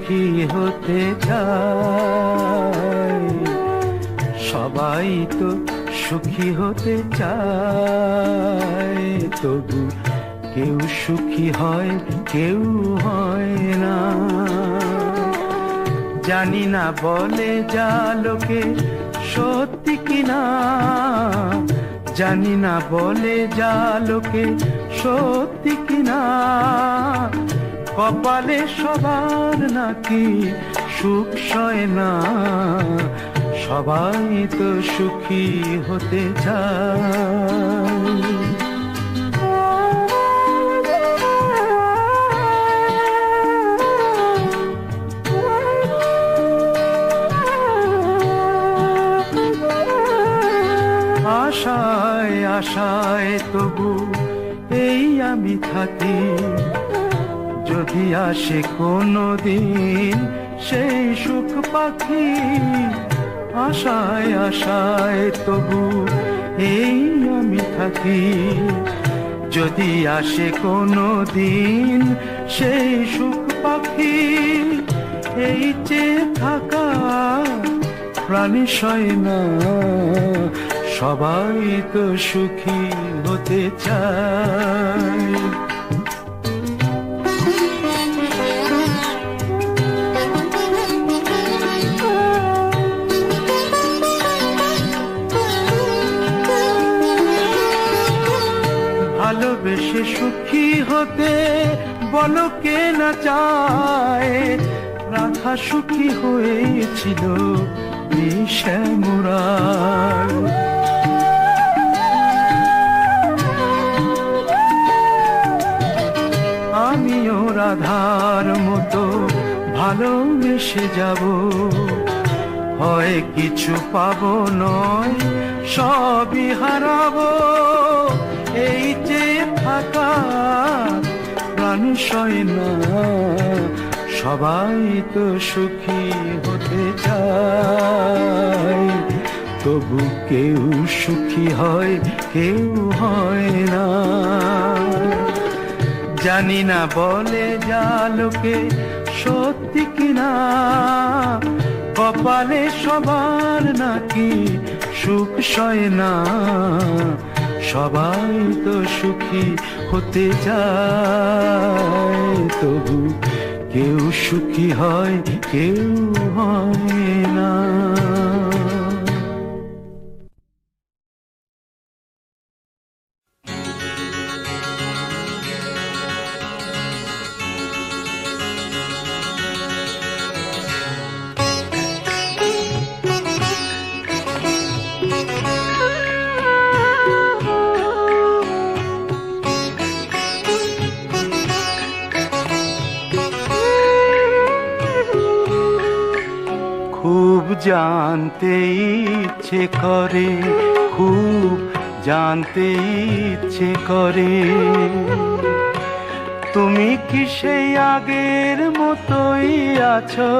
সুখী হতে চায়, সবাই তো সুখী হতে চায়, তবু কেউ সুখী হয় কেউ হয় না। জানি না বলে যা লোকে সত্যি কিনা, জানি না বলে যা লোকে সত্যি কিনা, কপালে সবার নাকি সুখ সয় না, সবাই তো সুখী হতে চায়। আশায় আশায় তবু এই আমি থাকি, যদি আসে কোনো দিন সেই সুখ পাখি। আশায় আশায় তবু এই আমি থাকি, যদি আসে কোনো দিন সেই সুখ পাখি। এই যে থাকা প্রাণী সয় না, সবাই তো সুখী হতে চায়। ভালোবেসে সুখী হতে বলো কে না চায়, রাধা সুখী হয়েছিল শ্যামরায়। আমিও রাধার মতো ভালোবেসে যাব, হয় কিছু পাবো নয় সবই হারাবো। এই যে থাকা প্রাণী সয় না, সবাই তো সুখী হতে চায়, তবু কেউ সুখী হয় কেউ হয় না। জানি না বলে যা লোকে সত্যি কিনা, কপালে সবার নাকি সুখ সয় না, সবাই তো সুখী হতে চায়, তবু কেউ সুখী হয় কেউ হয় না। খুব জানতে ইচ্ছে করে, খুব জানতে ইচ্ছে করে, তুমি কি সেই আগের মতোই আছো,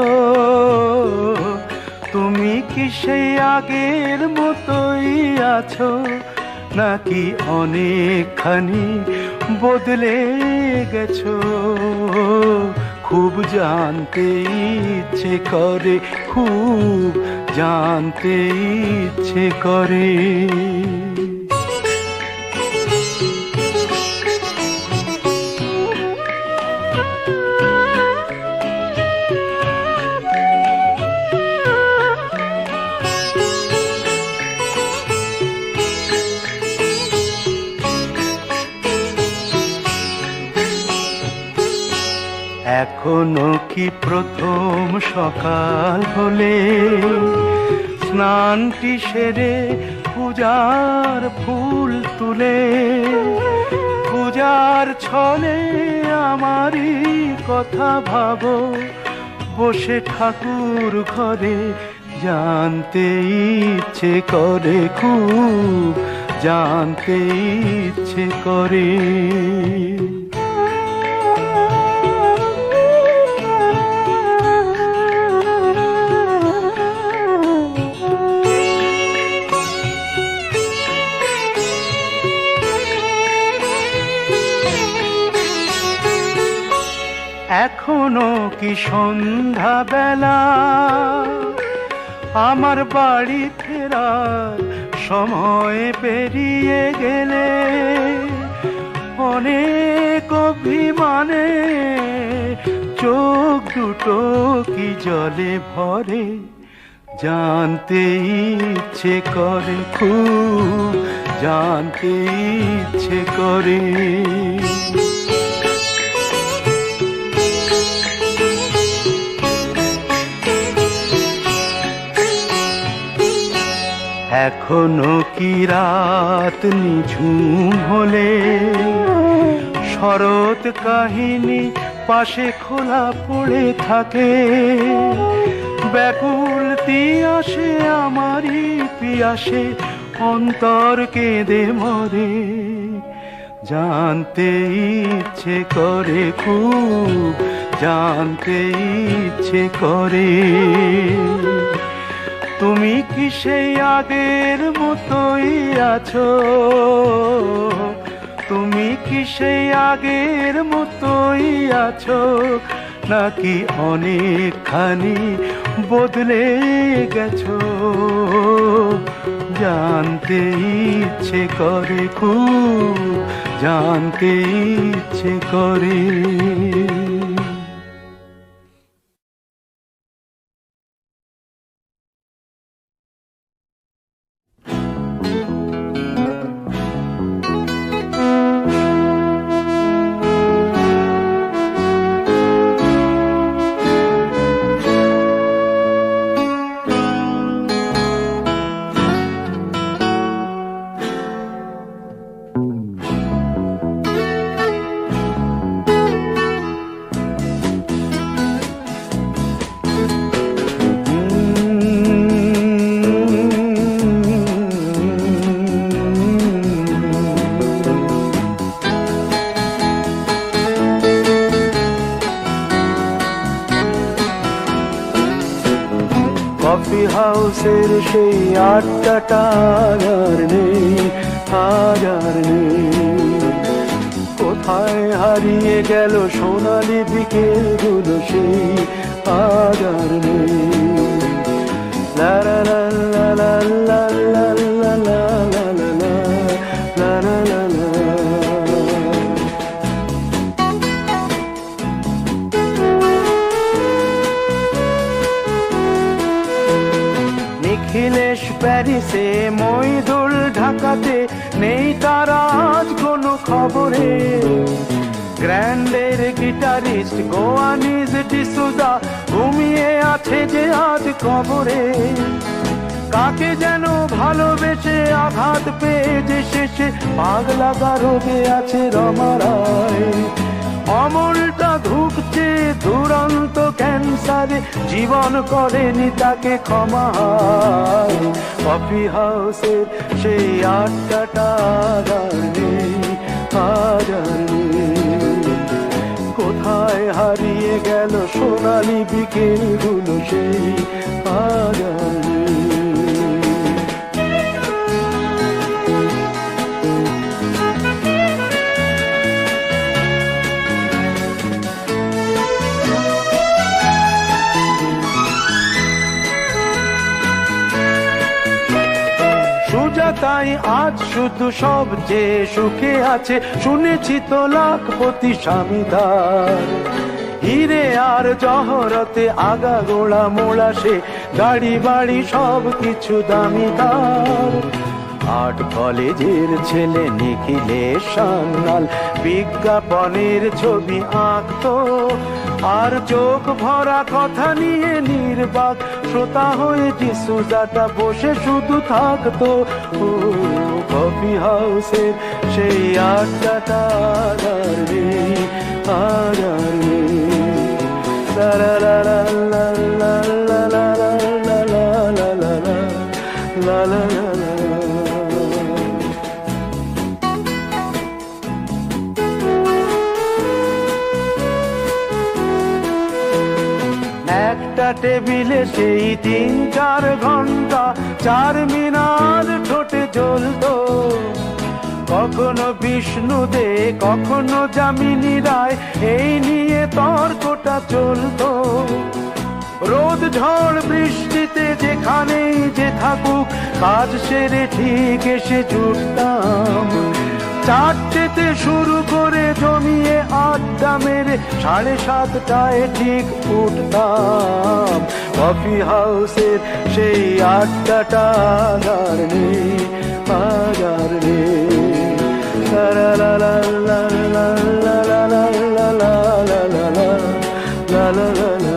তুমি কি সেই আগের মতোই আছো, নাকি অনেকখানি বদলে গেছো। খুব জানতে ইচ্ছে করে, খুব জানতে ইচ্ছে করে। এখনো কি প্রথম সকাল হলে স্নানটি সেরে পূজার ফুল তুলে, পূজার ছলে আমারই কথা ভাবো, বসে ঠাকুর ঘরে জানতে ইচ্ছে করে, খুব জানতে ইচ্ছে করে। এখনো কি নাকি সন্ধ্যা বেলা আমার বাড়ি ফেরার সময় পেরিয়ে গেলে অনেক অভিমানে চোখ দুটো কি জলে ভরে জানতে ইচ্ছে করে খুব জানতে ইচ্ছে করে এখনো কি রাত নিঝুম হলে শরৎ কাহিনী পাশে খোলা পড়ে থাকে ব্যাকুল তিয়াসে আমারই পিয়াসে অন্তর কেঁদে মরে জানতে ইচ্ছে করে খুব জানতে ইচ্ছে করে তুমি কি সেই আগের মতোই আছো তুমি কি সেই আগের মতোই আছো নাকি অনেকখানি বদলে গেছো জানতে ইচ্ছে করে খুব জানতে ইচ্ছে করে কফি হাউসের সেই আড্ডাটা আর নেই আজ আর নেই কোথায় হারিয়ে গেল সোনালি বিকেলগুলো সেই আজ আর নেই লা লা লা লা লা লা লা লা লা লা লা লা লা নিখিলেশ প্যারিসে মইদুল ঢাকাতে নেই তার আজ কোনো খবরে গ্র্যান্ডের গিটারিস্ট গোয়ানিজ ডিসুজা ঘুমিয়ে আছে যে আজ কবরে কাকে যেন ভালোবেসে আঘাত পেয়ে যে শেষে পাগলা রোগে আছে রমারায় অমলটা ধুকছে দুরন্ত ক্যান্সারে জীবন করেনি তাকে ক্ষমা কফি হাউসের সেই আড্ডাটা আর নেই আজ আর নেই কোথায় হারিয়ে গেল সোনালি বিকেলগুলো সেই আজ আর নেই তাই আজ শুধু সবচেয়ে সুখে আছে শুনেছি তো লাখপতি স্বামীদার হিরে আর জহরতে আগা গোড়া মোড়া সে গাড়ি বাড়ি সব কিছু দামিদার আর্ট কলেজের ছেলে নিখিলেশ সান্যাল বিজ্ঞাপনের ছবি আঁকতো আর চোখ ভরা কথা নিয়ে নির্বাক শ্রোতা হয়ে ডিসুজাটা বসে শুধু থাকতো কফি হাউসের সেই আড্ডাটা আর নেই আর নেই লা লা লা লা লা লা লা লা লা লা লা লা লা একটা টেবিলে সেই 3-4 ঘন্টা 4 মিনার ঠোঁটে জ্বলতো কখনো বিষ্ণু দে কখনো যামিনী রায়, এই নিয়ে তর্কটা চলতো। রোদ ঝড় বৃষ্টিতে যেখানেই যে থাকুক, কাজ সেরে ঠিক এসে জুটতাম। চারটেতে শুরু করে জমিয়ে আড্ডা মেরে 7:30টায় ঠিক উঠতাম। কফি হাউসের সেই আড্ডাটা আর নেই, আর নেই। লা লা লা লা লা লা লা লা লা লা লা লা লা লা লা।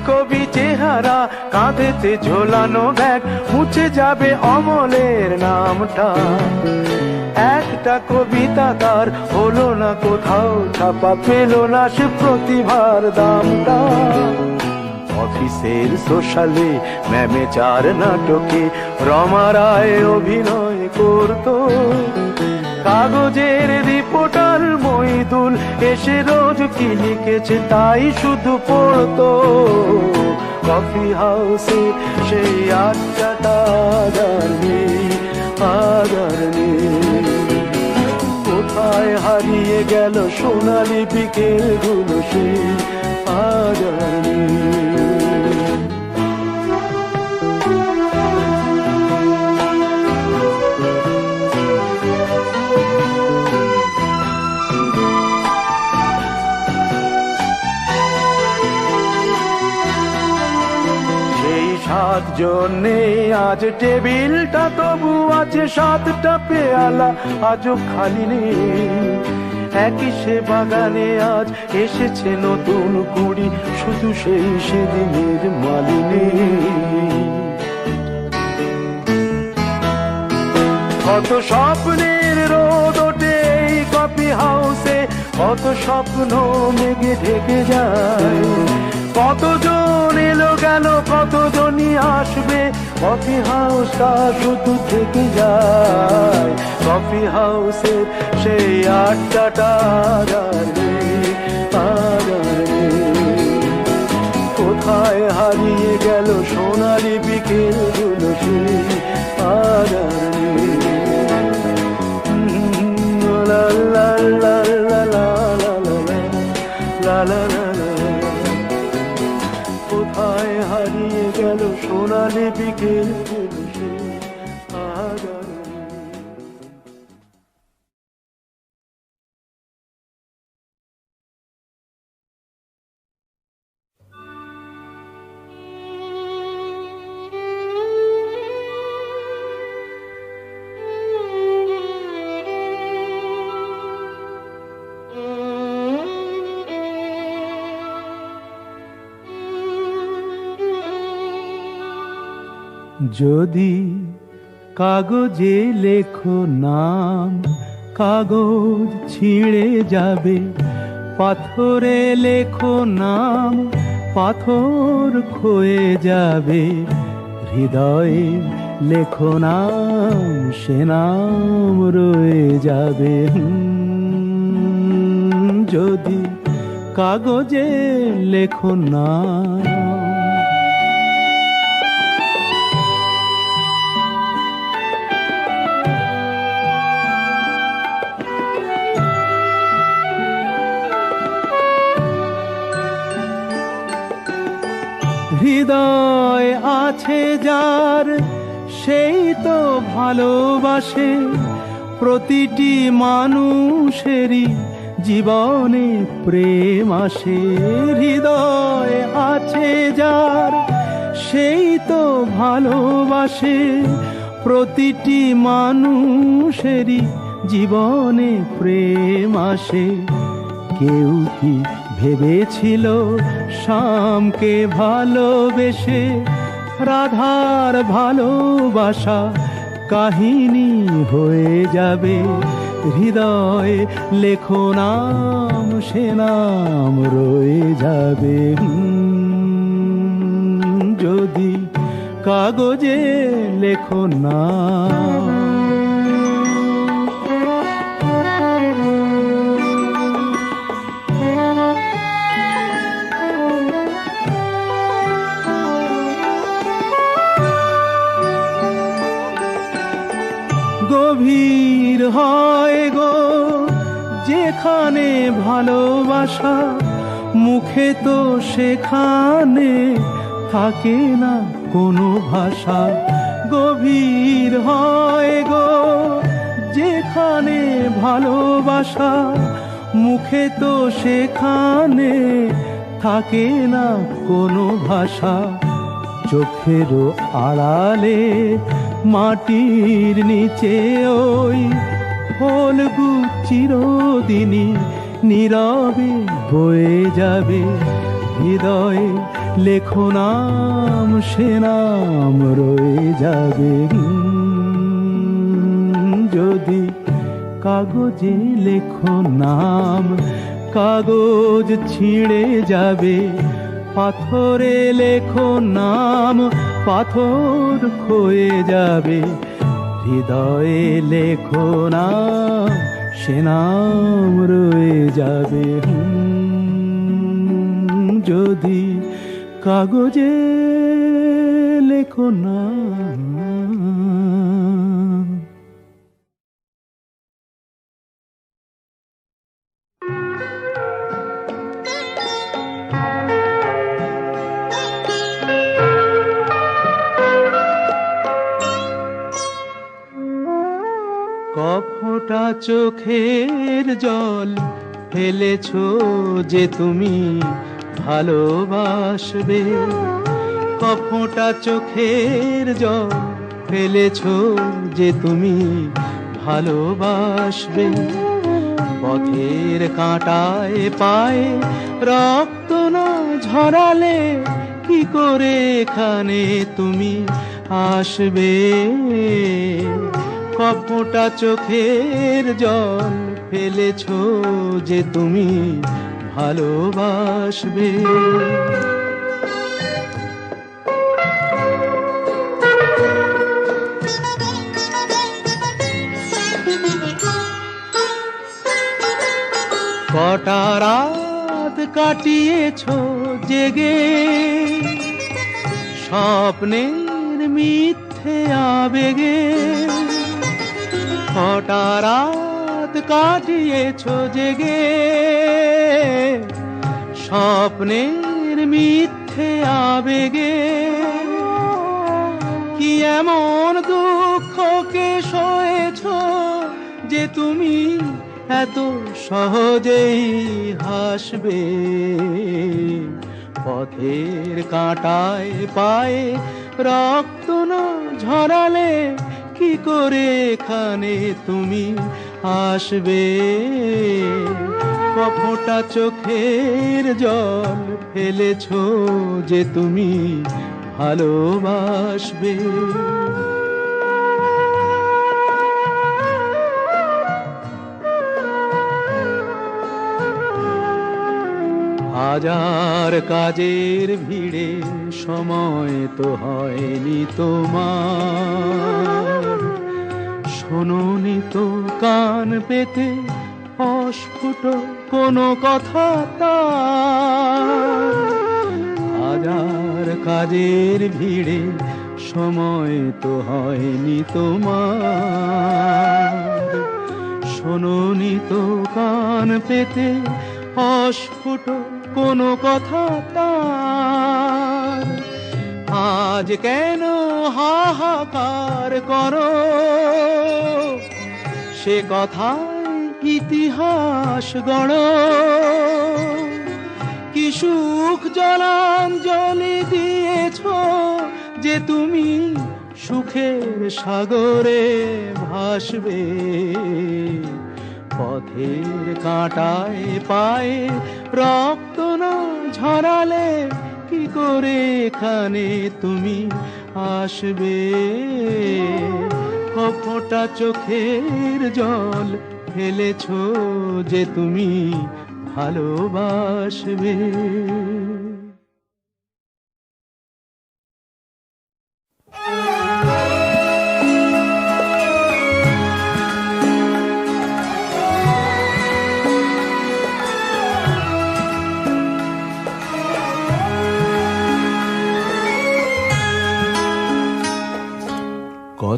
কবি চেহারা, কাঁধেতে ঝোলানো ব্যাগ, মুছে যাবে অমলের নামটা। একটা কবিতা তার হলো না কোথাও ছাপা, পেল না সে প্রতিভার দামটা। অফিসের সোশ্যালে ম্যামে 4 নাটকে রমা রায় অভিনয় করতো। কাগজের রিপোর্টার মইদুল এসে রোজ কি লিখেছে তাই শুধু পড়তো। কফি হাউসে সেই আড্ডাটা আর নেই, আর নেই। কোথায় হারিয়ে গেল সোনালি বিকেলগুলো, সেই আর নেই। জন্যে আজ টেবিলটা তবু আছে, 7টা পেয়ালা আজও খালি নেই। একই সে বাগানে আজ এসেছে নতুন কুড়ি, শুধু সেই সেদিনের মালিনী। কত স্বপ্নের রোদ ওঠে এই কফি হাউসে, কত স্বপ্ন মেঘে ঢেকে যায়। কতজন এলো গেল, কতজনই আসবে, কফি হাউসটা শুধু থেকে যায়। কফি হাউসের সেই আড্ডাটা আর নেই, আর নেই। কোথায় হারিয়ে গেল সোনালি বিকেলগুলো, সেই আর নেই। লা লা লা লা লা লা লা লা লা। কোথায় হারিয়ে গেল সোনালি বিকেলগুলো, সেই আর নেই। যদি কাগজে লেখো নাম, কাগজ ছিঁড়ে যাবে। পাথরে লেখো নাম, পাথর ক্ষয়ে যাবে। হৃদয়ে লেখো নাম, সে নাম রয়ে যাবে। যদি কাগজে লেখো নাম। হৃদয় আছে যার, সেই তো ভালোবাসে। প্রতিটি মানুষেরই জীবনে প্রেম আসে। হৃদয় আছে যার, সেই তো ভালোবাসে। প্রতিটি মানুষেরই জীবনে প্রেম আসে। কেউ কি ভেবেছিল শ্যামকে ভালোবেসে রাধার ভালোবাসা কাহিনী হয়ে যাবে? হৃদয়ে লেখো নাম, সে নাম রয়ে যাবে। যদি কাগজে লেখো না। গভীর হয় গো যেখানে ভালোবাসা, মুখে তো সেখানে থাকে না কোনো ভাষা। গভীর হয় গো যেখানে ভালোবাসা, মুখে তো সেখানে থাকে না কোনো ভাষা। চোখেরও আড়ালে মাটির নিচে ওই ফলগু চিরদিনই নীরবে বয়ে যাবে। হৃদয়ে লেখো নাম, সে নাম রয়ে যাবে। যদি কাগজে লেখো নাম, কাগজ ছিঁড়ে যাবে। পাথরে লেখো নাম, পাথর ক্ষয়ে যাবে। হৃদয়ে লেখো নাম, সে নাম রয়ে যাবে। যদি কাগজে লেখো নাম। কফোঁটা চোখের জল ফেলেছো যে তুমি ভালোবাসবে। কফোঁটা চোখের জল ফেলেছো যে তুমি ভালোবাসবে। পথের কাঁটায় পায়ে রক্ত না ঝরালে কি করে এখানে তুমি আসবে। কফোঁটা চোখের জল ফেলেছো যে তুমি ভালোবাসবে। কটা রাত কাটিয়েছো জেগে, স্বপ্নের মিথ্যে আবেগে। কটা রাত কাটিয়েছো জেগে, স্বপ্নের মিথ্যে আবেগে। কি এমন দুঃখকে সয়েছো যে তুমি এত সহজেই হাসবে। পথের কাঁটায় পায়ে রক্ত না ঝরালে কি করে এখানে তুমি আসবে। কফোঁটা চোখের জল ফেলেছো যে তুমি ভালোবাসবে। হাজার কাজের ভিড়ে সময় তো হয়নি তোমার। শোনোনি তো কান পেতে অস্ফুট কোনো কথা তার। হাজার কাজের ভিড়ে সময় তো হয়নি তোমার। শোনোনি তো কান পেতে অস্ফুট কোনো কথা তার। আজ কেন হাহাকার করো, সে কথায় ইতিহাস গড়ো। কি সুখ জলাঞ্জলি দিয়েছো যে তুমি সুখের সাগরে ভাসবে। পথের কাঁটায় পায়ে রক্ত না ঝরালে কি করে এখানে তুমি আসবে। কফোঁটা চোখের জল ফেলেছো যে তুমি ভালোবাসবে।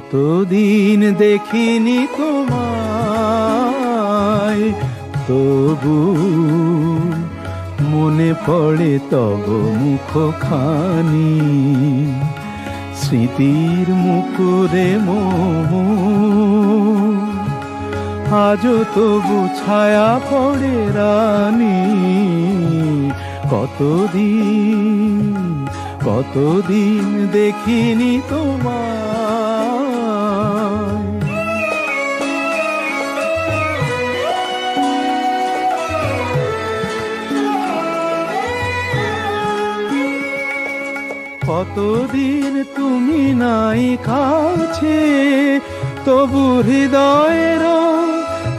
কতদিন দেখিনি তোমায়, তবু মনে পড়ে তব মুখখানি। স্মৃতির মুকুরে মোর আজও তবু ছায়া পড়ে রানী। কতদিন দেখিনি তোমায়। কতদিন তুমি নাই কাছে, তবু হৃদয়ের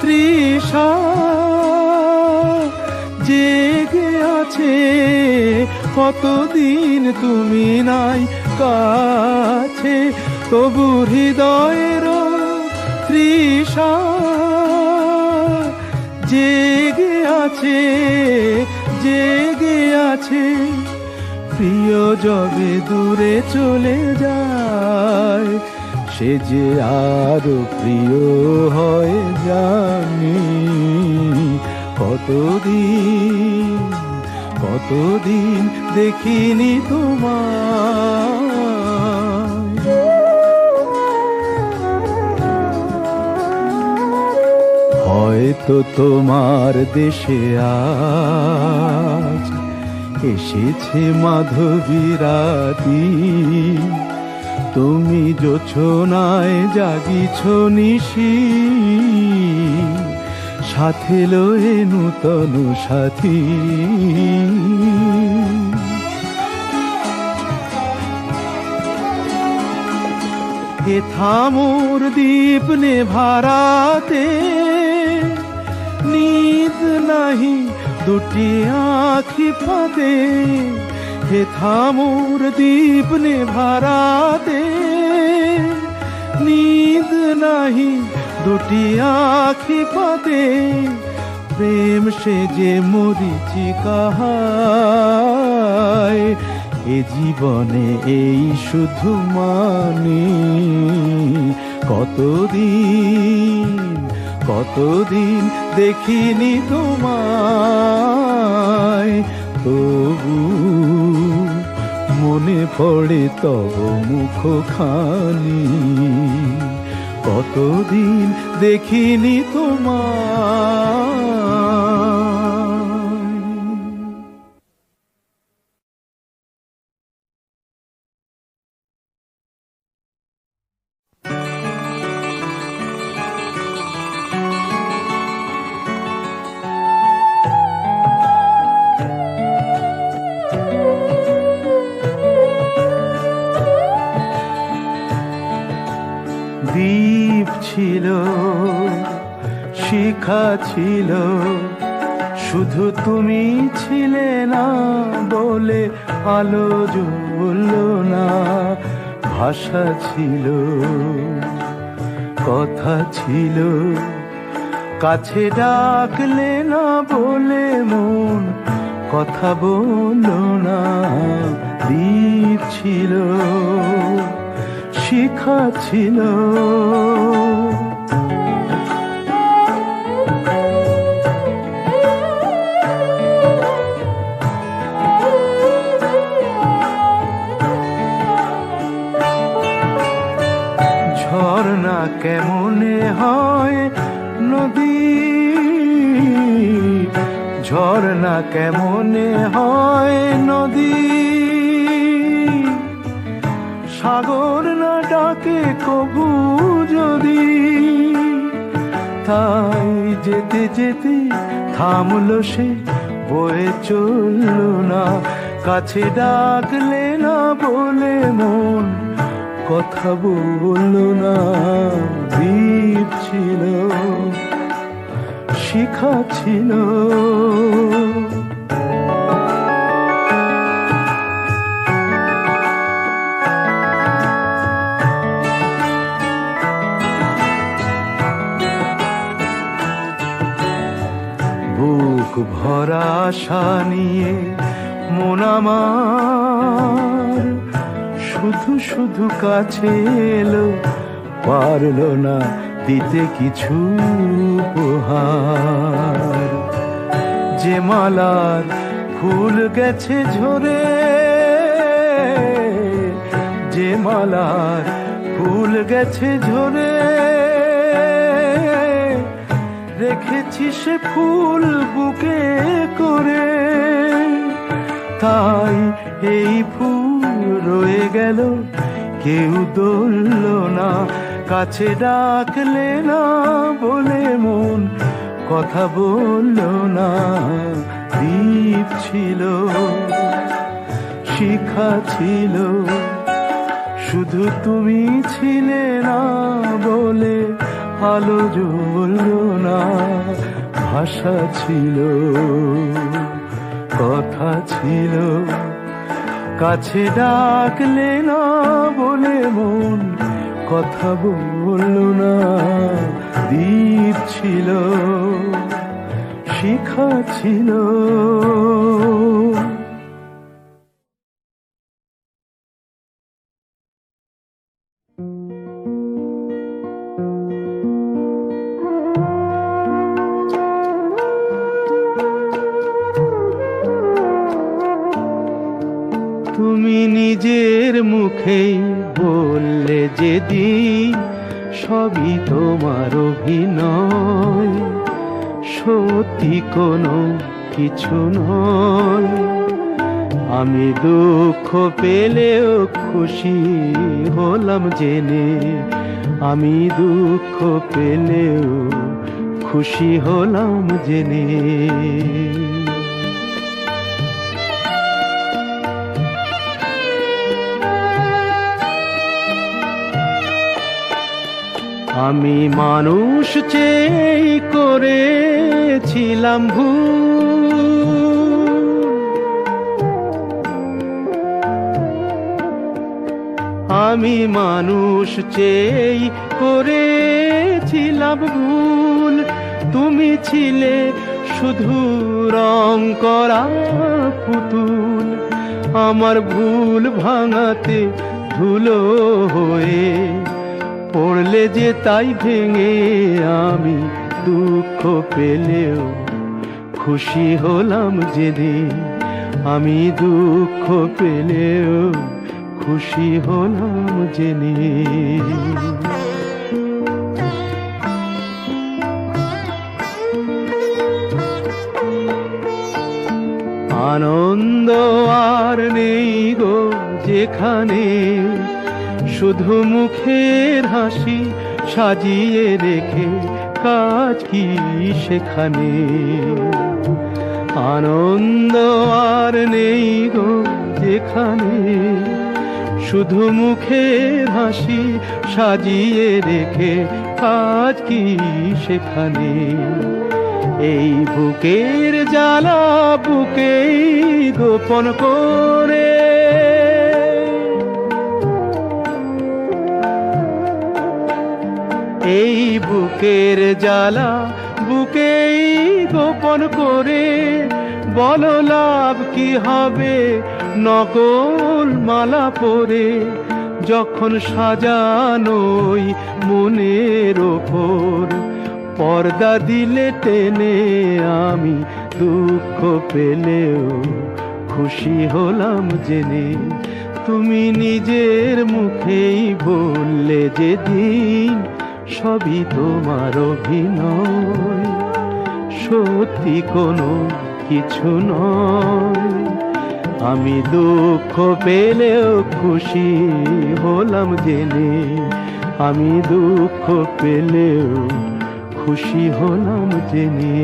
তৃষা জেগে আছে। কতদিন তুমি নাই কাছে, তবু হৃদয়ের তৃষা জেগে আছে, জেগে আছে। প্রিয় যবে দূরে চলে যায়, সে যে আরো প্রিয় হয় জানি। কতদিন দেখিনি তোমায়। হয়তো তোমার দেশে আজ এসেছে মাধবী রাতি। তুমি জোছনায় জাগিছ নিশি, সাথে লয়ে নূতন সাথী। এ থামোর দীপ নেভারাতে নিদ নাহি দুটি আঁখি ফাঁদে। হে থামোর দীপ নেভারাতে নিদ নাহি দুটি আঁখি ফাঁদে। প্রেম সে যে মরিচিকা হায়, এ জীবনে এই শুধু মানি। কতদিন দেখিনি তোমায়, তবু মনে পড়ে তব মুখখানি। কতদিন দেখিনি তোমায়। দ্বীপ ছিল, শিখা ছিল, শুধু তুমি ছিলে না বলে আলো জ্বলল না। ভাষা ছিল, কথা ছিল, কাছে ডাকলে না বলে মন কথা বলল না। দ্বীপ ছিল, শিখা ছিল, ঝর্ণা কেমনে হয় নদী, ঝর্ণা কেমনে হয় নদী। সাগর না ডাকে কবু যদি, তাই যেতে যেতে থামলো সে, বয়ে চলল না। কাছে ডাকলে না বলে মন কথা বলল না। দ্বীপ ছিল, শিখা ছিল, বুক ভরা আশা নিয়ে মন আমার শুধু শুধু কাছে এলো, পারলো না দিতে কিছু উপহার। যে মালার ফুল গেছে ঝরে, যে মালার ফুল গেছে ঝরে, রেখেছি সে ফুল বুকে করে। তাই এই ফুল রয়ে গেল, কেউ ধরল না, কাছে ডাকলে না বলে মন কথা বলল না। দ্বীপ ছিল, শিখা ছিল, শুধু তুমি ছিলে না বলে আলো জ্বলল না। ভাষা ছিল, কথা ছিল, কাছে ডাকলে না বলে মন কথা বলল না। দ্বীপ ছিল, শিখা ছিল। তুমি নিজের মুখেই বললে যেদিন সবই তোমার অভিনয়, সত্যি কোনো কিছু নয়। আমি দুঃখ পেলেও খুশি হলাম জেনে, আমি দুঃখ পেলেও খুশি হলাম জেনে। আমি মানুষ চেয়ে করেছিলাম ভুল, আমি মানুষ চেয়ে করেছিলাম ভুল। তুমি ছিলে শুধু রং করা পুতুল, আমার ভুল ভাঙাতে ধুলো হয়ে পড়লে যে তাই ভেঙে। আমি দুঃখ পেলেও খুশি হলাম জেনে, আমি দুঃখ পেলেও খুশি হলাম জেনে। আনন্দ আর নেই গো যেখানে, শুধু মুখের হাসি সাজিয়ে রেখে কাজ কি সেখানে। আনন্দ আর নেই গো যেখানে, শুধু মুখের হাসি সাজিয়ে রেখে কাজ কি সেখানে। এই বুকের জ্বালা বুকেই গোপন করে, এই বুকের জ্বালা বুকেই গোপন করে। বলো লাভ কি হবে নকল মালা পরে, যখন সাজানোই মনের ওপর পর্দা দিলে টেনে। আমি দুঃখ পেলেও খুশি হলাম জেনে, তুমি নিজের মুখেই বললে যেদিন সবই তোমার অভিনয়, সত্যি কোনো কিছু নয়। আমি দুঃখ পেলেও খুশি হলাম জেনে, আমি দুঃখ পেলেও খুশি হলাম জেনে।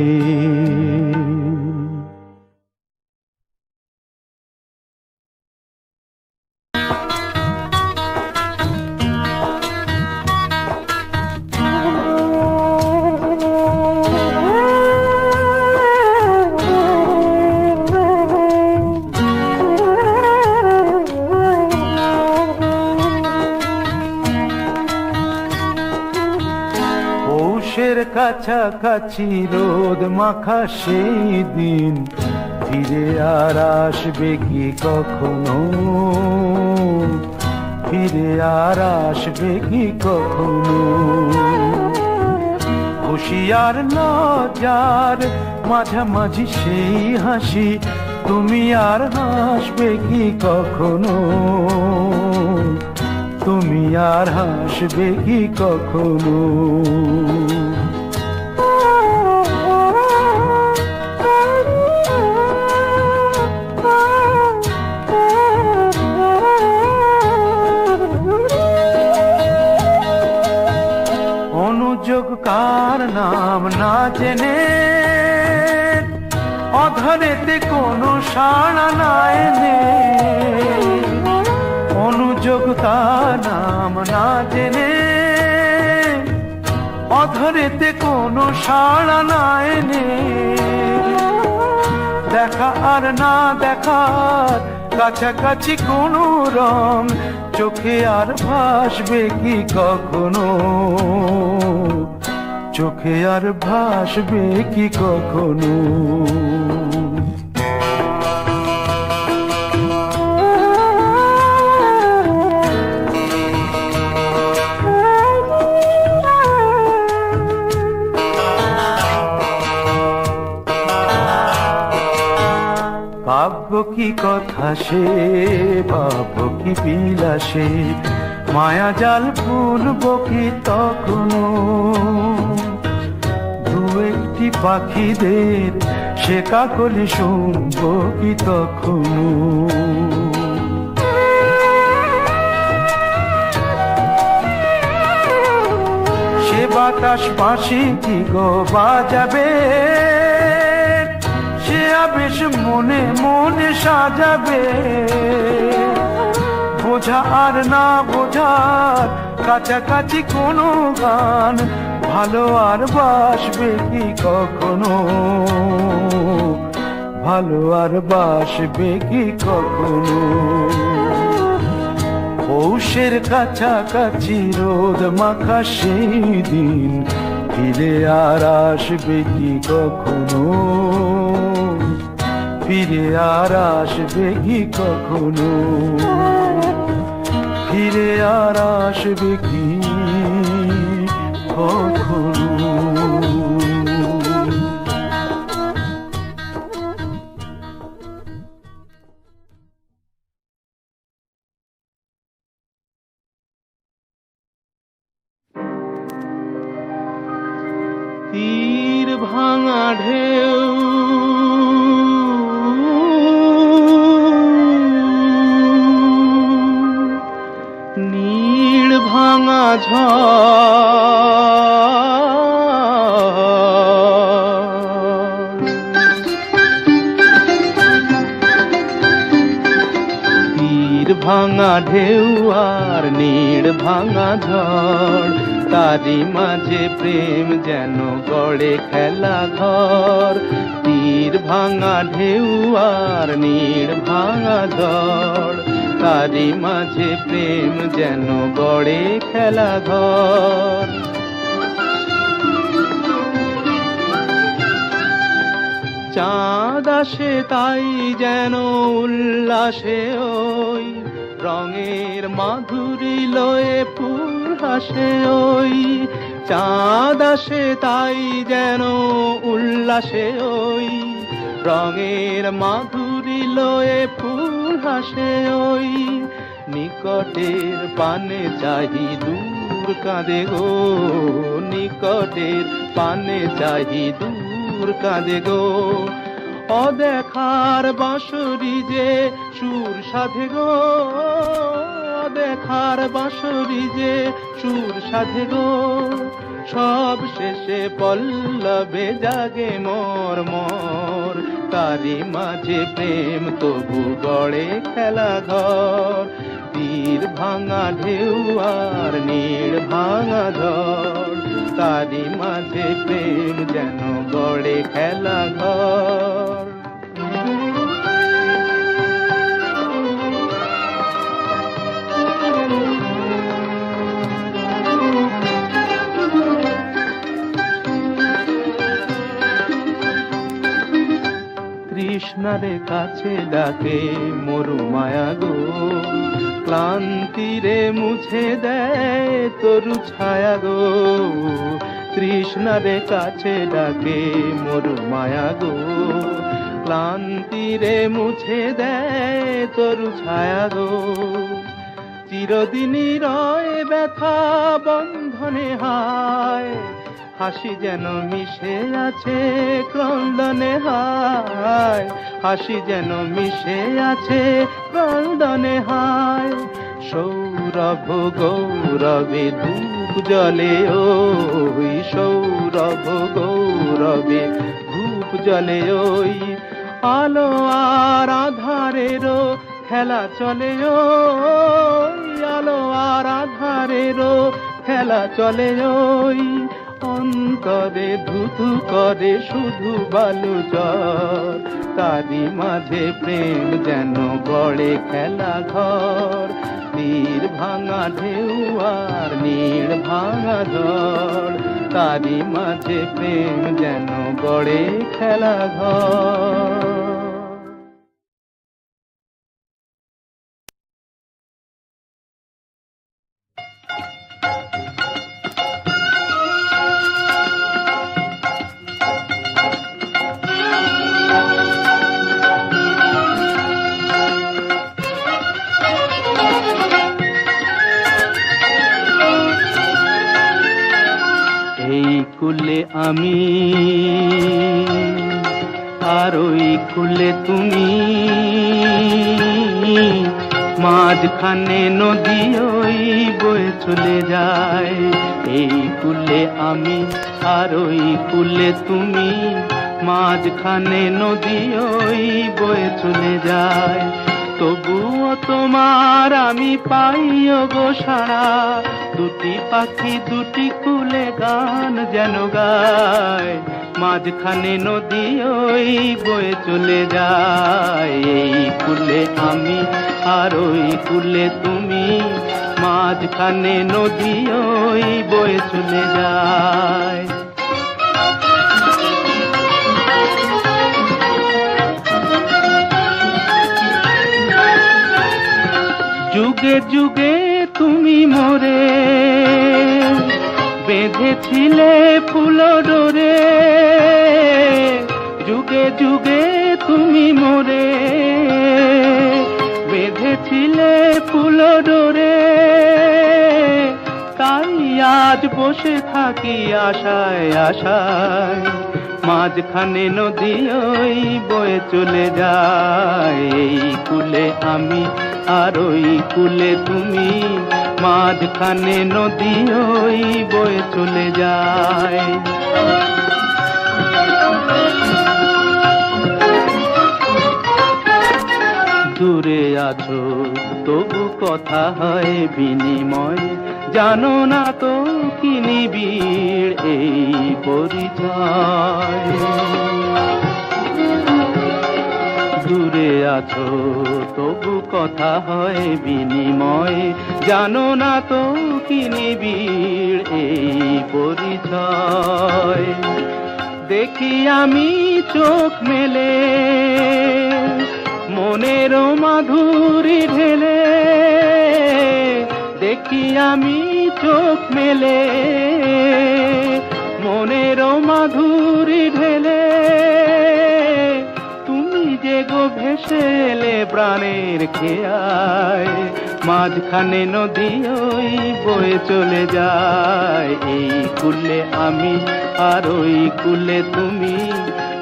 কাছাকাছি রোদ মাখা সেই দিন ফিরে আর আসবে কি কখনো? ফিরে আর আসবে কি কখনো? হুঁশিয়ার লজ্জার মাঝামাঝি সেই হাসি, তুমি আর হাসবে কি কখনো? তুমি আর হাসবে কি কখনো? অনুযোগ কার নাম না জেনে অধরেতে কোনো সাড়া না এনে, অনুযোগ কার নাম না জেনে অধরেতে কোনো সাড়া না এনে, দেখা আর না দেখার কাছাকাছি কোনো রং, চোখে আর ভাসবে কি কখনো? চোখে আর ভাসবে কি কখনো? ভাবব কি কথা সে, ভাবব কি বিলাসে, মায়া জাল ফুলব কি তখনো? দু একটি পাখিদের সে কাকলি শুনব কি তখনো? সে বাতাস পাশে কি গো বাজাবে, সে আবেশ মনে মনে সাজাবে, বোঝা আর না বোঝার কাছাকাছি কোনো গান, ভালো আর বাসবে কি কখনো? ভালো আর বাসবে কি কখনো? পৌষের কাছাকাছি রোদ মাখা সেই দিন, ফিরে আর আসবে কি কখনো? ফিরে আর আসবে কি কখনো? ফিরে আর আসবে কি কখনো? তীর ভাঙা ঢেউ নীড় ভাঙা ঝড়, তীর ভাঙা ঢেউ আর নীড় ভাঙা ঝড়, তারি মাঝে প্রেম যেন গড়ে খেলা ঘর। তীর ভাঙা ঢেউ আর নীড় ভাঙা ঝড়, তারি মাঝে প্রেম যেন গড়ে খেলা ঘর। চাঁদ আসে তাই যেন উল্লাসে ওই, রঙের মাধুরী লয়ে ফুল হাসে ওই। চাঁদ আসে তাই যেন উল্লাসে ওই, রঙের মাধুরী লয়ে ফুল হাসে ওই। নিকটের পানে চাহি দূর কাঁদে গো, নিকটের পানে চাহি দূর কাঁদে গো। অদেখার বাঁশরি যে সুর সাধে গো, অদেখার বাঁশরি যে সুর সাধে গো। সব শেষে পল্লবে জাগে মোর মোর, তারি মাঝে প্রেম তবু গড়ে খেলা ঘর। তীর ভাঙা ঢেউ আর নীড় ভাঙা ঝড়, তারি মাঝে প্রেম যেন গড়ে খেলা ঘর। তৃষ্ণা তৃষ্ণারে কাছে ডাকে মরু মায়া গো, ক্লান্তিরে মুছে দেয় তরু ছায়া গো, তৃষ্ণারে কাছে ডাকে মরু মায়া গো, ক্লান্তিরে মুছে দেয় তরু ছায়া গো। চিরদিনই রয় ব্যথা বন্ধনে হায়, হাসি যেন মিশে আছে ক্রন্দনে হায়, হাসি যেন মিশে আছে ক্রন্দনে হায়। সৌরভ গৌরবে ধূপ জ্বলে ওই, সৌরভ গৌরবে ধূপ জ্বলে ওই, আলো আর আধারেরও খেলা চলে ওই, আলো আর আধারেরও খেলা চলে ওই। অন্তরে ধুধু করে শুধু বালু জল, তারই মাঝে প্রেম যেন গড়ে খেলা ঘর, তীর ভাঙা ঢেউ আর নীড় ভাঙা ঝড়, তারই মাঝে প্রেম যেন গড়ে খেলা ঘর। কুলে আমি আর ওই কুলে তুমি, মাঝখানে নদী ওই বয়ে চলে যায়। এই কুলে আমি আর ওই কুলে তুমি, মাঝখানে নদী ওই বয়ে চলে যায়। তবুও তোমার আমি পাইও গো সাড়া, দুটি পাখি দুটি কুলে গান যেন গায়, মাঝখানে নদী ওই বয়ে চলে যায়। এই কুলে আমি আর ওই কুলে তুমি, মাঝখানে নদী ওই বয়ে চলে যায়। যুগে যুগে তুমি মোরে বেঁধেছিলে ফুল ডোরে, যুগে যুগে তুমি মোরে বেঁধেছিলে ফুল ডোরে, তাই আজ বসে থাকি আশায় আশায়, মাঝখানে নদী ওই বয়ে চলে যায়। এই কুলে আমি আর ওই কুলে তুমি, মাঝখানে নদী ওই বয়ে চলে যায়। দূরে আছো তবু কথা হয় বিনিময়, জানো না তো কি নিবিড় এই পরিচয়। দূরে আছো তবু কথা হয় বিনিময়, জানো না তো কি নিবিড় এই পরিচয়। দেখি আমি চোখ মেলে মনের মাধুরী ঢেলে, দেখি আমি চোখ মেলে মনের মাধুরী ঢেলে, তুমি যে গো ভেসে এলে প্রাণের খেয়ায়, মাঝখানে নদী ওই বয়ে চলে যায়। এই কুলে আমি আর ওই কুলে তুমি,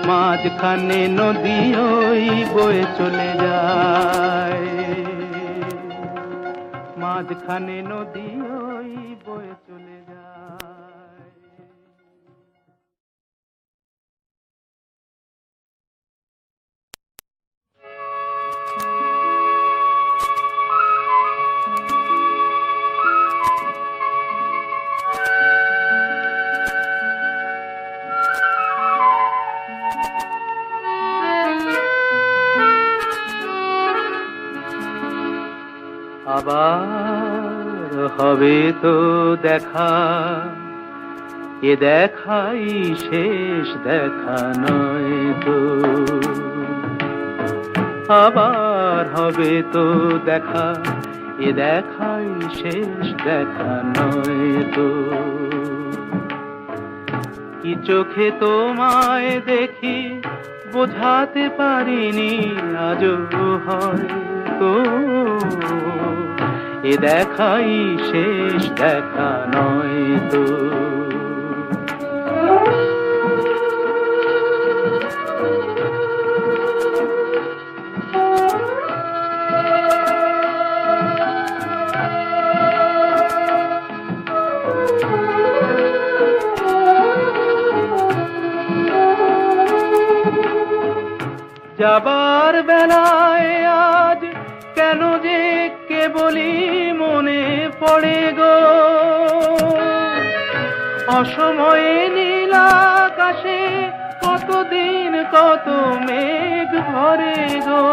মাঝখানে নদী ওই বয়ে চলে যায়, মাঝখানে নদী ওই বয়ে চলে যায়। আবার হবে তো দেখা, এ দেখাই শেষ দেখা নয় তো। আবার হবে তো দেখা, এ দেখাই শেষ দেখা নয় তো। কি চোখে তোমায় দেখি বোঝাতে পারিনি আজও হয়তো, এ দেখাই শেষ দেখা নয় তো। যাবার বেলায় আজ কেন যে কেবলই মনে পড়ে গো, অসময়ে নীল আকাশে কতদিন কত মেঘ ভরে গো।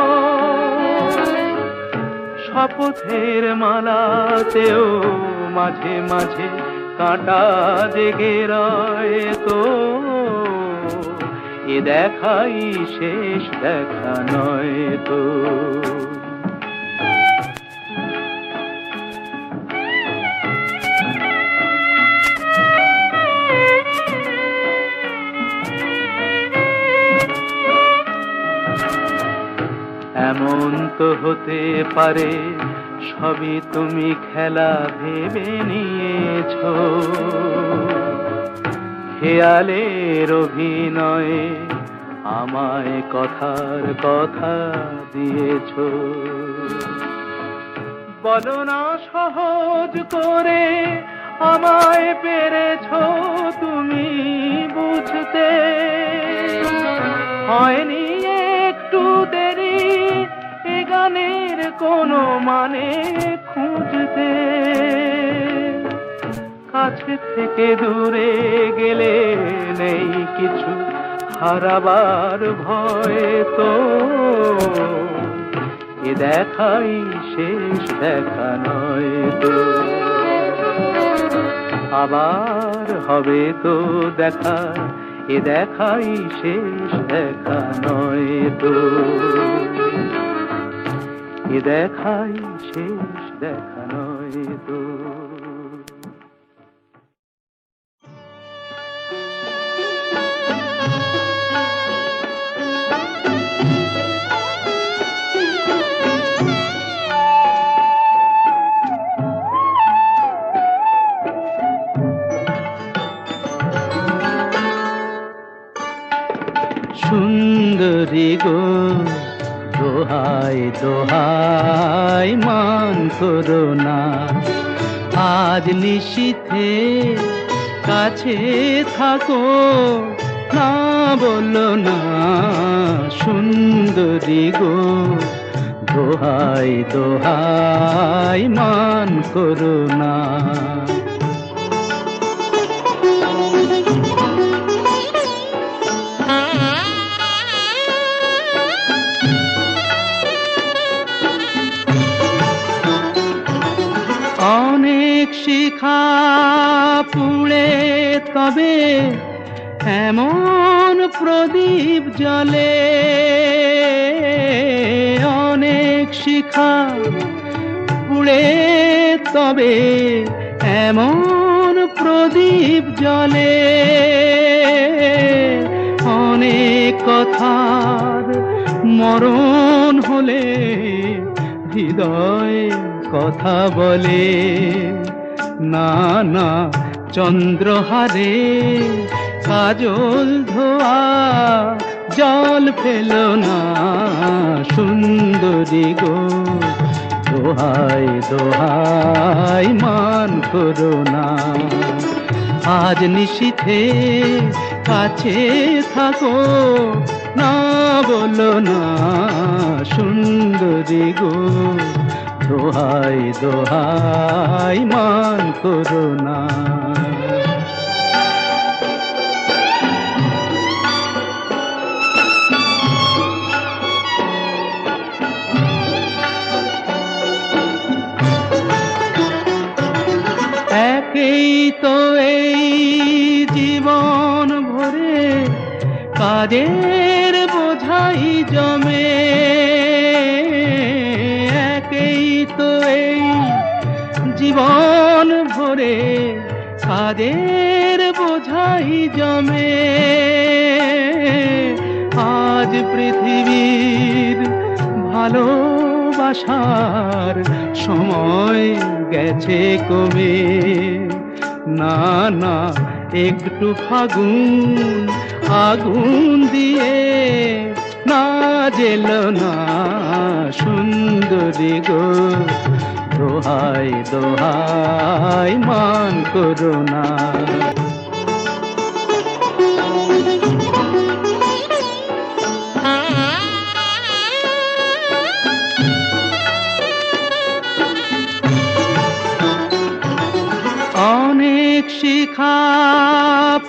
শপথের মালাতেও মাঝে মাঝে কাঁটা জেগে রয় তো, এ দেখাই শেষ দেখা নয় তো। এমন তো হতে পারে সবই তুমি খেলা ভেবে নিয়েছো, খেয়ালের অভিনয়ে আমায় কথার কথা দিয়েছো। বলো না সহজ করে আমায় পেরেছো তুমি বুঝতে, হয়নি একটু দেরি এ গানের কোনো মানে খুঁজতে। কাছে থেকে দূরে গেলে নেই কিছু হারাবার ভয় তো, এ দেখাই শেষ দেখা নয় তো। আবার হবে তো দেখা, এ দেখাই শেষ দেখা নয় তো, এ দেখাই শেষ দেখা নয় তো। সুন্দরী গো দোহাই দোহাই মান করো না, আজ নিশীথে কাছে থাকো না বলো না। সুন্দরী গো দোহাই দোহাই মান করো না। অনেক শিখা পুড়ে তবে এমন প্রদীপ জ্বলে, অনেক শিখা পুড়ে তবে এমন প্রদীপ জ্বলে। অনেক কথার মরণ হলে হৃদয় কথা বলে, না না চন্দ্রহারে কাজল ধোয়া জল ফেলো না। সুন্দরী গো দোহাই দোহাই মান করো না, আজ নিশীথে কাছে থাকো না বলো না। সুন্দরী গো দোহাই দোহাই মান করো না। একেই তো এই জীবন ভরে কাজের বোঝাই জমে, জীবন ভরে কাদের বোঝাই জমে। আজ পৃথিবীর ভালোবাসার সময় গেছে কমে। না না একটু ফাগুন আগুন দিয়ে না জেল না সুন্দরী গো, দোহাই দোহাই মান করো না। অনেক শিখা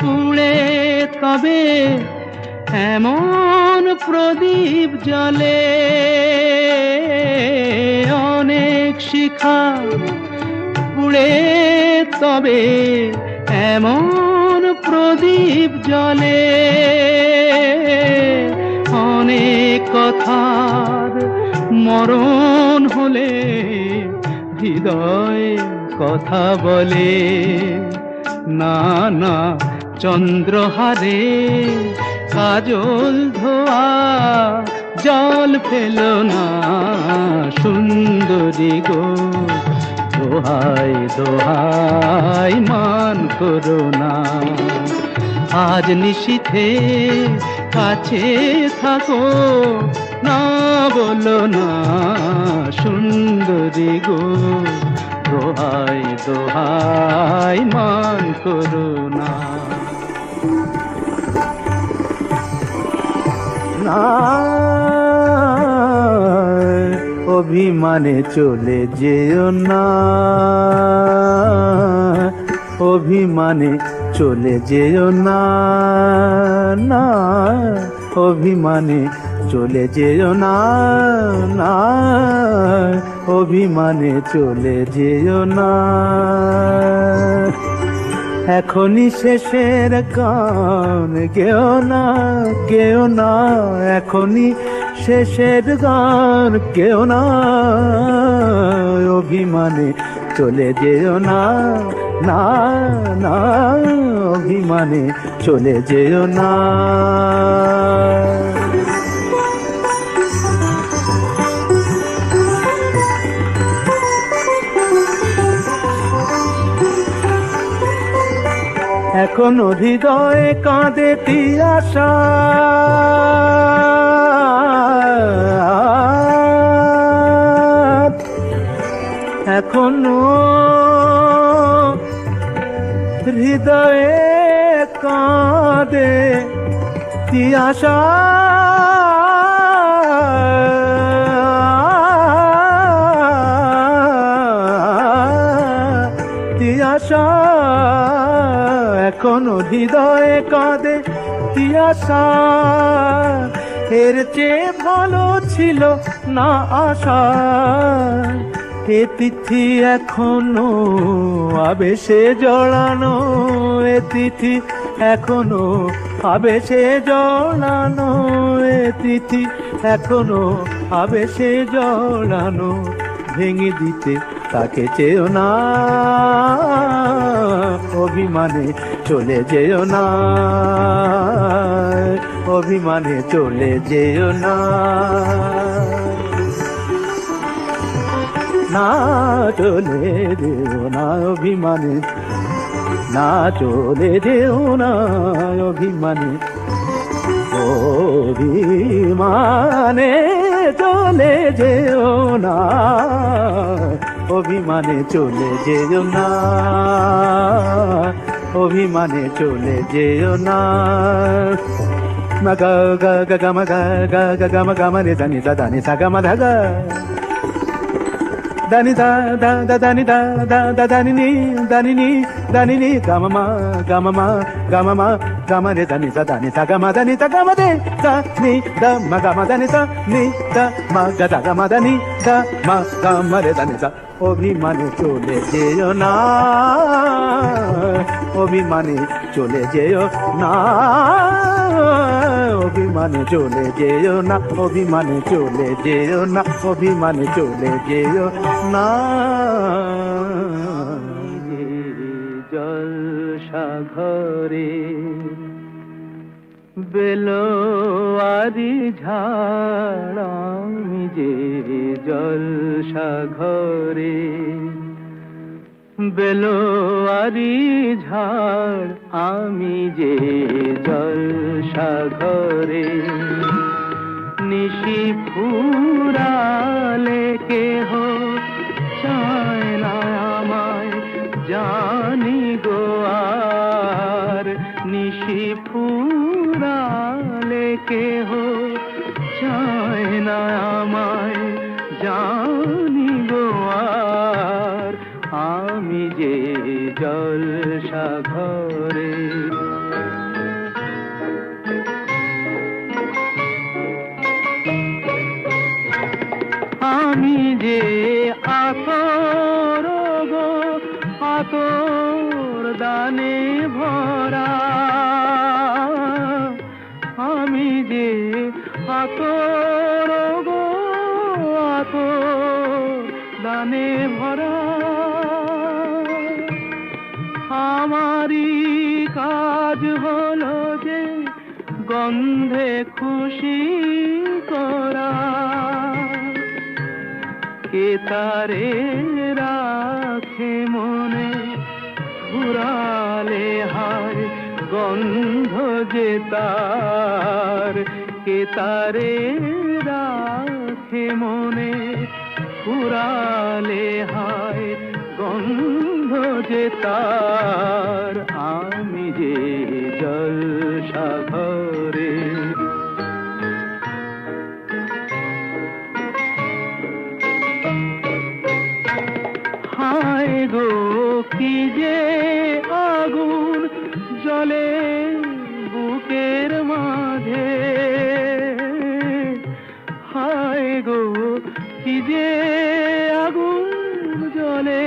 পুড়ে তবে এমন প্রদীপ জ্বলে। অনেক শিখা পুড়ে তবে এমন প্রদীপ জ্বলে। অনেক কথার মরণ হলে হৃদয় কথা বলে। না না চন্দ্রহারে কাজল ধোয়া জল ফেলো না সুন্দরী গো, দোহাই দোহাই মান করো না। আজ নিশীথে কাছে থাকো না বলো না সুন্দরী গো, দোহাই দোহাই মান করো না। না অভিমানে চলে যেও না, অভিমানে চলে যেও না। না অভিমানে চলে যেও না, না অভিমানে চলে যেও না। এখনই শেষের গান গেও না, গেও না এখনই শেষের গান গেও না। অভিমানে চলে যেও না, না না অভিমানে চলে যেও না। এখনো হৃদয়ে কাঁদে তিয়াশা, এখনো হৃদয়ে কাঁদে তিয়াশা। তিয়াশা এখনো হৃদয়ে কাঁদে তিয়াশা। এর চেয়ে ভালো ছিল না আশা। এ তিথি এখনো আবেশে জড়ানো, এ তিথি এখনো আবেশে জড়ানো, এ তিথি এখনো আবেশে জড়ানো। ভেঙে দিতে তাকে চেয়েও না, অভিমানে চলে যেও না, অভিমানে চলে যেও না। না চলে যেও না অভিমানে, না চলে যেও না অভিমানে, অভিমানে চলে যেও না, অভিমানে চলে যেও না, অভিমানে চলে যেও না। গা গা গা গা মা গা গা গা গা মা গা মা রে দানি দা দানি সা গা মা ধা গা দানি দা দা দা দানি দা দা দা দানি নি দানি নি দানি নি গা মা মা গা মা মা গা মা মা গা মা রে দানি সা দানি সা গা মা দানি সা গা মা দে সা নি দা মা গা মা দানি সা নি দা মা গা দা গা মা দানি দা মা গা মা রে দানি সা। অভিমানে চলে যেও না, অভিমানে চলে যেও না, অভিমানে চলে যেও না, অভিমানে চলে যেও না, অভিমানে চলে যেও না। জলসাঘরে বেলোয়ারি ঝাড়, আমি যে জলসাঘরে বেলোয়ারি ঝাড়, আমি যে জলসাঘরে। নিশি ফুরালে কেহ চায় না আমায়, জানি গো আর। নিশি ফুরালে কেহ চায় না আমায়, জানি গো আর। আমি যে জলসাঘরে। আমি যে আতর গো, আতর দানে ভরা। আমি যে আতর গো, আতর দানে ভরা। আমারই কাজ হলো যে গন্ধে খুশি করা। কে তারে রাখে মনে ফুরালে হায়, গন্ধ যে তার। কে তারে রাখে মনে ফুরালে হায়, গন্ধ যে তার। আমি যে জলসাঘরে। হায় গো কি যে আগুন জ্বলে বুকের মাঝে। হায় গো কি যে আগুন জ্বলে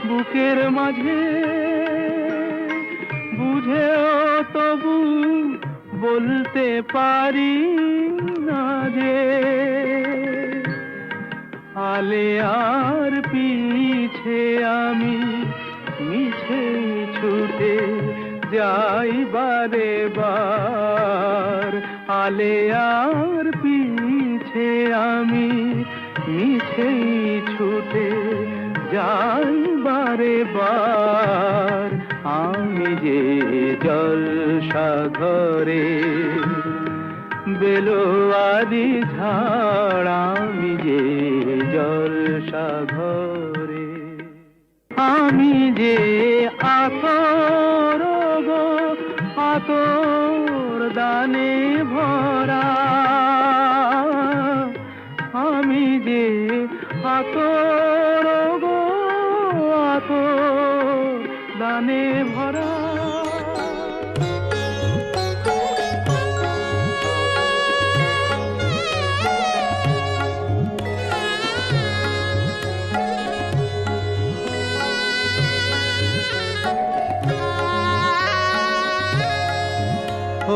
বুকের মাঝে। বুঝেও তবু বলতে পারি না যে, আলে আর পিছে আমি মিছে ছুটে যাই বারে বার। আলে আর পিছে আমি মিছে ছুটে যাই বারে বার। আমি যে জলসাঘরে বেলোয়ারি ঝাড়, আমি যে জলসাঘরে। আমি যে আতর গো, আতর দানে ভরা। আমি যে আতর গো, আতর দানে ভরা।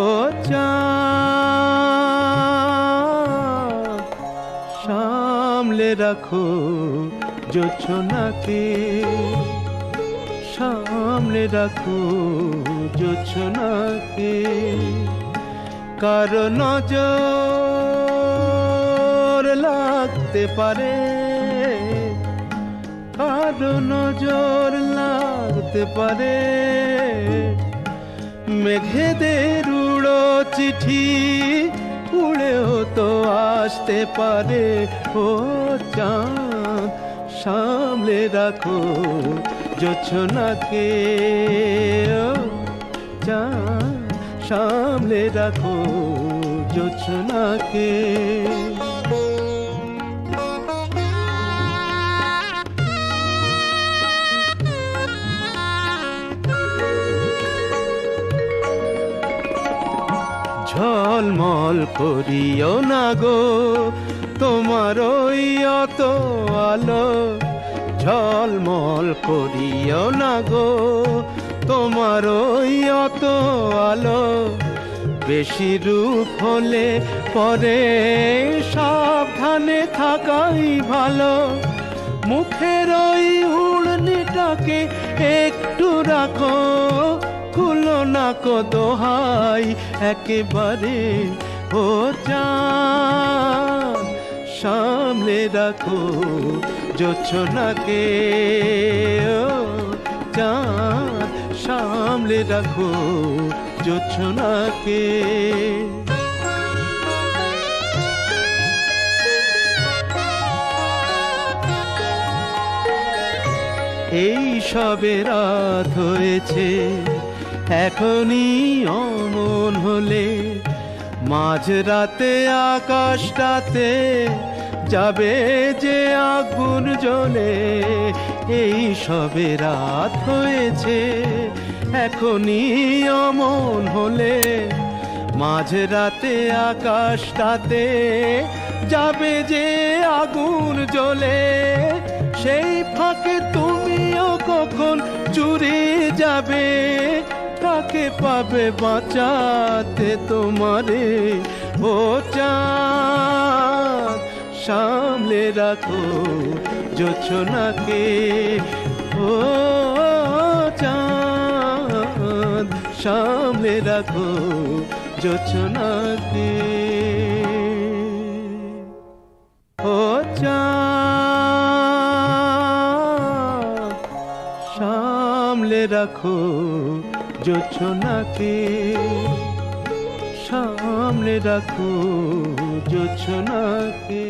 ও চাঁদ, সামলে রাখো জোছনাকে, সামলে রাখো জোছনাকে। কারো নজর লাগতে পারে, কারো নজর লাগতে পারে। মেঘেদের উড়ো চিঠি উড়েও তো আসতে পারে। ও চাঁদ, সামলে রাখো জোছনাকে। ও চাঁদ, সামলে রাখো জোছনাকে। ঝলমল করিও না গো তোমার ওই অত আলো। ঝলমল করিও না গো তোমার ওই অত আলো। বেশি রূপ হলে পরে সাবধানে থাকাই ভালো। মুখের ওই উড়নিটাকে একটু রাখো, খুলো না কো দোহাই একেবারে। ও চাঁদ সামলে রাখো জোছনাকে, ও চাঁদ সামলে রাখো জোছনাকে। এই সবে রাত হয়েছে, এখনই অমন হলে মাঝরাতে আকাশটাতে যাবে যে আগুন জ্বলে। এই সবে রাত হয়েছে, এখনই অমন হলে মাঝরাতে আকাশটাতে যাবে যে আগুন জ্বলে। সেই ফাঁকে তুমিও কখন চুরি যাবে, কাকে পাবে বাঁচাতে তোমারে। ও চাঁদ সামলে রাখো জোছনাকে, ও চাঁদ সামলে রাখো জোছনাকে। ও চাঁদ সামলে রাখো জোছনাকে, সামলে রাখো জোছনাকে।